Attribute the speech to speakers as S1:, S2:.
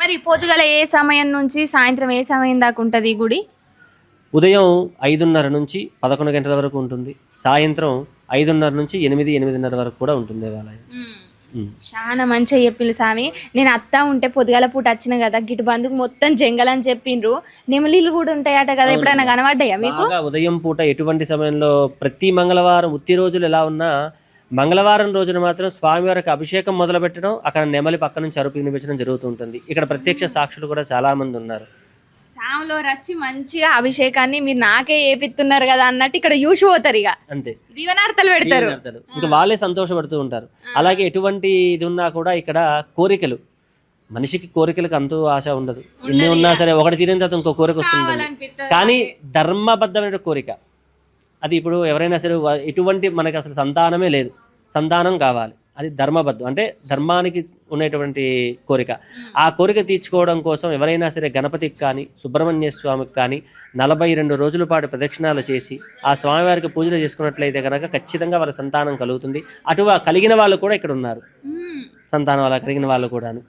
S1: మరి పొద్దుగల ఏ సమయం నుంచి సాయంత్రం ఏ సమయం దాకా ఉంటుంది ఈ గుడి?
S2: ఉదయం 5:30 నుంచి 11 గంటల వరకు ఉంటుంది. సాయంత్రం 5:30 నుంచి 8 వరకు కూడా ఉంటుంది దేవాలయం.
S1: చాలా మంచిగా చెప్పిండ్రు స్వామి. నేను అత్తా ఉంటే పొద్దుగాల పూట వచ్చిన కదా, గిటు బందుకు మొత్తం జంగల్ అని చెప్పిండ్రు. నెమలీలు కూడా ఉంటాయట కదా, ఎప్పుడైనా కనబడ్డాయా మీకు?
S2: ఉదయం పూట ఎటువంటి సమయంలో ప్రతి మంగళవారం ఉత్తి రోజులు ఎలా ఉన్నా మంగళవారం రోజున మాత్రం స్వామివారికి అభిషేకం మొదలు పెట్టడం, అక్కడ నెమలి పక్క నుంచి అరుపు వినిపించడం జరుగుతుంటుంది. ఇక్కడ ప్రత్యక్ష సాక్షులు కూడా చాలా మంది ఉన్నారు.
S1: సాములో రచ్చి మంచిగా అభిషేకాన్ని మీరు నాకే ఏపిస్తున్నారు కదా అన్నట్టు ఇక్కడ చూసి పోతారు, ఇక
S2: అంతే
S1: దీవెనార్తలు పెడతారు.
S2: ఇంకా వాళ్ళే సంతోషపడుతూ ఉంటారు. అలాగే ఎటువంటి ఇది ఉన్నా కూడా ఇక్కడ కోరికలు, మనిషికి కోరికలకు అంతూ ఆశ ఉండదు. ఎన్ని ఉన్నా సరే ఒకటి తీరిన తర్వాత ఇంకో కోరిక వస్తుంది. కానీ ధర్మబద్ధమైన కోరిక అది. ఇప్పుడు ఎవరైనా సరే ఎటువంటి మనకి అసలు సంతానమే లేదు, సంతానం కావాలి, అది ధర్మబద్ధం అంటే ధర్మానికి ఉన్నటువంటి కోరిక. ఆ కోరిక తీర్చుకోవడం కోసం ఎవరైనా సరే గణపతికి కానీ సుబ్రహ్మణ్య స్వామికి కానీ 42 రోజుల పాటు ప్రదక్షిణాలు చేసి ఆ స్వామివారికి పూజలు చేసుకున్నట్లయితే కనుక ఖచ్చితంగా వారి సంతానం కలుగుతుంది. అటు కలిగిన వాళ్ళు కూడా ఇక్కడ ఉన్నారు, సంతానం అలా కలిగిన వాళ్ళు కూడాను.